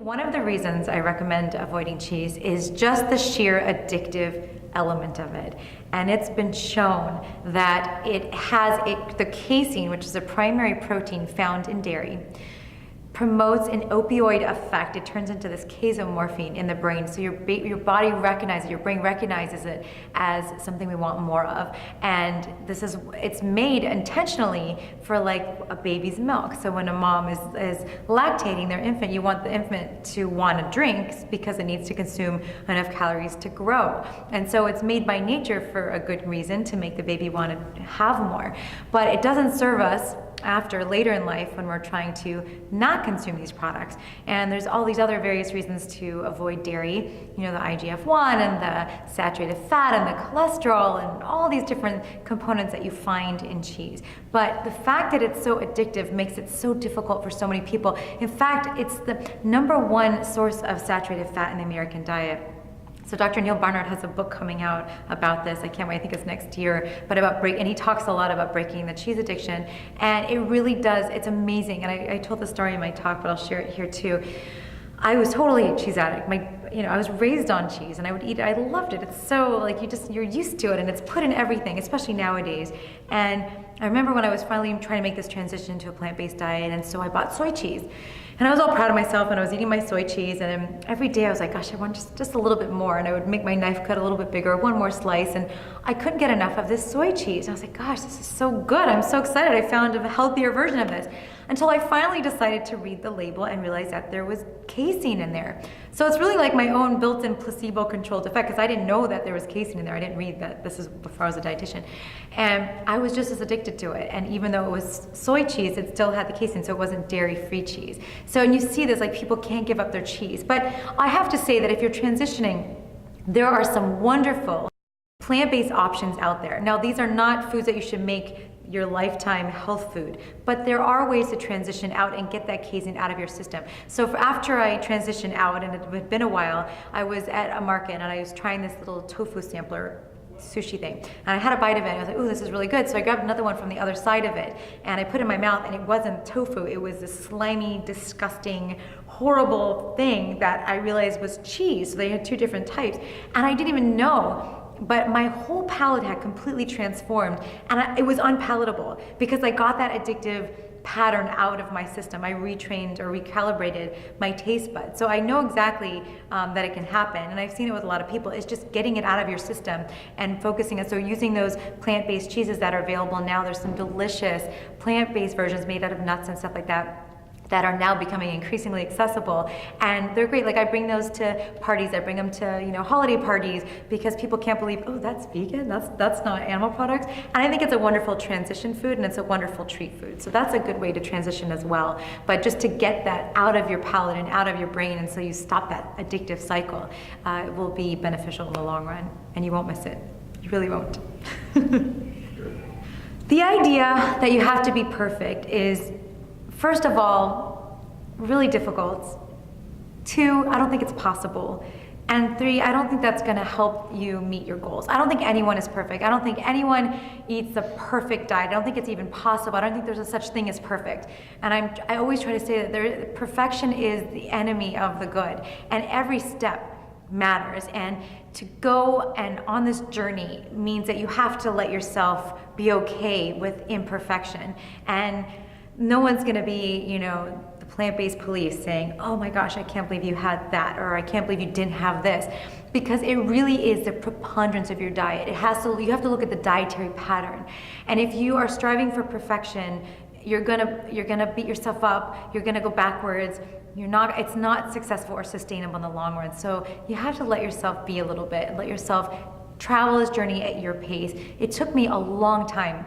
One of the reasons I recommend avoiding cheese is just the sheer addictive element of it. And it's been shown that it has the casein, which is a primary protein found in dairy, promotes an opioid effect. It turns into this casomorphine in the brain. So your body recognizes, your brain recognizes it as something we want more of. And it's made intentionally for like a baby's milk. So when a mom is lactating their infant, you want the infant to want to drink because it needs to consume enough calories to grow. And so it's made by nature for a good reason, to make the baby want to have more. But it doesn't serve us later in life when we're trying to not consume these products. And there's all these other various reasons to avoid dairy, the IGF-1 and the saturated fat and the cholesterol and all these different components that you find in cheese. But the fact that it's so addictive makes it so difficult for so many people. In fact, it's the #1 source of saturated fat in the American diet. So Dr. Neil Barnard has a book coming out about this. I can't wait, I think it's next year, but and he talks a lot about breaking the cheese addiction. And it really does, it's amazing. And I told the story in my talk, but I'll share it here too. I was totally a cheese addict. I was raised on cheese and I would eat it. I loved it. It's so you're used to it, and it's put in everything, especially nowadays. And I remember when I was finally trying to make this transition to a plant-based diet, and so I bought soy cheese. And I was all proud of myself, and I was eating my soy cheese, and every day I was like, gosh, I want just a little bit more. And I would make my knife cut a little bit bigger, one more slice, and I couldn't get enough of this soy cheese. And I was like, gosh, this is so good. I'm so excited. I found a healthier version of this. Until I finally decided to read the label and realize that there was casein in there. So it's really like my own built-in placebo-controlled effect, because I didn't know that there was casein in there. I didn't read that. This is before I was a dietitian. And I was just as addicted to it. And even though it was soy cheese, it still had the casein, so it wasn't dairy-free cheese. So, and you see this, people can't give up their cheese. But I have to say that if you're transitioning, there are some wonderful plant-based options out there. Now, these are not foods that you should make your lifetime health food, but there are ways to transition out and get that casein out of your system. So after I transitioned out, and it had been a while, I was at a market and I was trying this little tofu sampler sushi thing, and I had a bite of it and I was like, oh, this is really good. So I grabbed another one from the other side of it and I put it in my mouth, and it wasn't tofu, it was this slimy, disgusting, horrible thing that I realized was cheese. So they had two different types, and I didn't even know. But my whole palate had completely transformed, and it was unpalatable because I got that addictive pattern out of my system. I retrained or recalibrated my taste buds. So I know exactly that it can happen, and I've seen it with a lot of people. It's just getting it out of your system and focusing it. So using those plant-based cheeses that are available now, there's some delicious plant-based versions made out of nuts and stuff like that are now becoming increasingly accessible, and they're great. I bring those to parties, I bring them to holiday parties, because people can't believe, oh, that's vegan, that's not animal products. And I think it's a wonderful transition food, and it's a wonderful treat food. So that's a good way to transition as well. But just to get that out of your palate and out of your brain, and so you stop that addictive cycle, it will be beneficial in the long run, and you won't miss it. You really won't. The idea that you have to be perfect is, first of all, really difficult. 2, I don't think it's possible. And 3, I don't think that's gonna help you meet your goals. I don't think anyone is perfect. I don't think anyone eats the perfect diet. I don't think it's even possible. I don't think there's a such thing as perfect. And I always try to say that perfection is the enemy of the good. And every step matters. And to go and on this journey means that you have to let yourself be okay with imperfection. And no one's gonna be, the plant-based police saying, oh my gosh, I can't believe you had that, or I can't believe you didn't have this, because it really is the preponderance of your diet. You have to look at the dietary pattern. And if you are striving for perfection, you're gonna beat yourself up, you're gonna go backwards, it's not successful or sustainable in the long run. So you have to let yourself be a little bit, and let yourself travel this journey at your pace. It took me a long time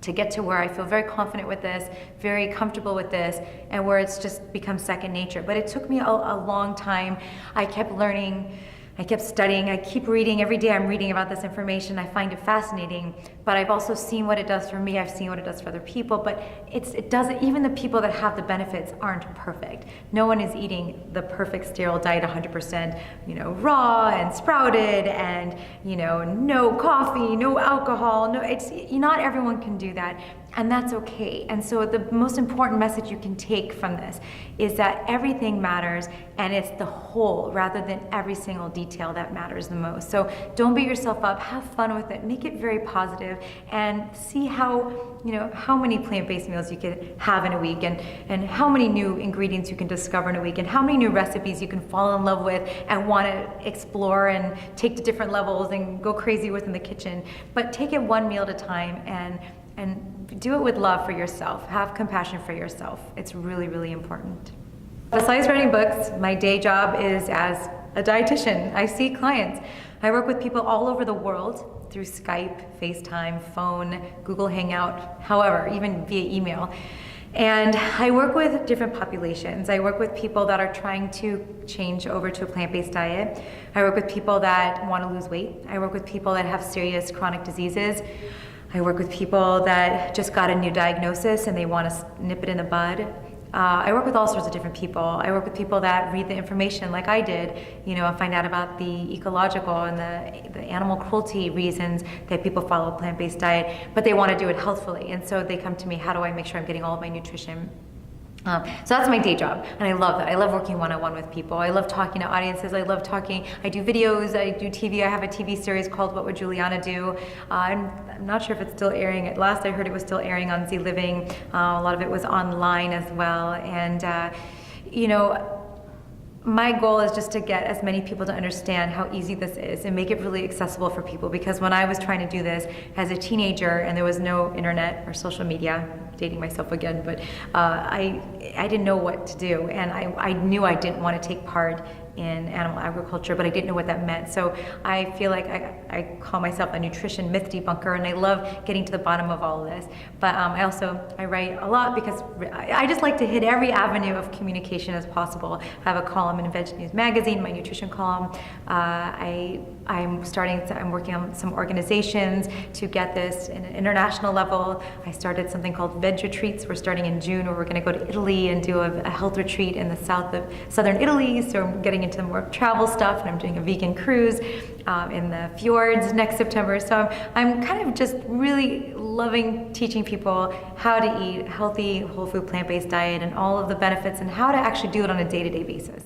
to get to where I feel very confident with this, very comfortable with this, and where it's just become second nature. But it took me a long time. I kept learning, I kept studying, I keep reading. Every day I'm reading about this information. I find it fascinating, but I've also seen what it does for me. I've seen what it does for other people, but it doesn't, even the people that have the benefits aren't perfect. No one is eating the perfect sterile diet 100%, raw and sprouted and, no coffee, no alcohol, not everyone can do that. And that's okay. And so the most important message you can take from this is that everything matters, and it's the whole rather than every single detail that matters the most. So don't beat yourself up, have fun with it, make it very positive, and see how many plant-based meals you can have in a week, and how many new ingredients you can discover in a week, and how many new recipes you can fall in love with and want to explore and take to different levels and go crazy with in the kitchen. But take it one meal at a time, and do it with love for yourself. Have compassion for yourself. It's really, really important. Besides writing books, my day job is as a dietitian. I see clients. I work with people all over the world through Skype, FaceTime, phone, Google Hangout, however, even via email. And I work with different populations. I work with people that are trying to change over to a plant-based diet. I work with people that want to lose weight. I work with people that have serious chronic diseases. I work with people that just got a new diagnosis and they want to nip it in the bud. I work with all sorts of different people. I work with people that read the information like I did, and find out about the ecological and the animal cruelty reasons that people follow a plant-based diet, but they want to do it healthfully. And so they come to me, how do I make sure I'm getting all of my nutrition? So that's my day job, and I love that. I love working one-on-one with people. I love talking to audiences. I love talking. I do videos. I do TV. I have a TV series called What Would Julieanna Do? I'm not sure if it's still airing. At last I heard it was still airing on Z Living. A lot of it was online as well. And, my goal is just to get as many people to understand how easy this is and make it really accessible for people, because when I was trying to do this as a teenager and there was no internet or social media, dating myself again, but I didn't know what to do, and I knew I didn't want to take part in animal agriculture, but I didn't know what that meant. So I feel like I call myself a nutrition myth debunker, and I love getting to the bottom of all of this. But I write a lot because I just like to hit every avenue of communication as possible. I have a column in Veg News Magazine, my nutrition column. I'm working on some organizations to get this in an international level. I started something called Veg Retreats. We're starting in June, where we're going to go to Italy and do a health retreat in the southern Italy. So I'm getting into more travel stuff, and I'm doing a vegan cruise in the fjords next September. So I'm kind of just really loving teaching people how to eat a healthy, whole food, plant-based diet and all of the benefits and how to actually do it on a day-to-day basis.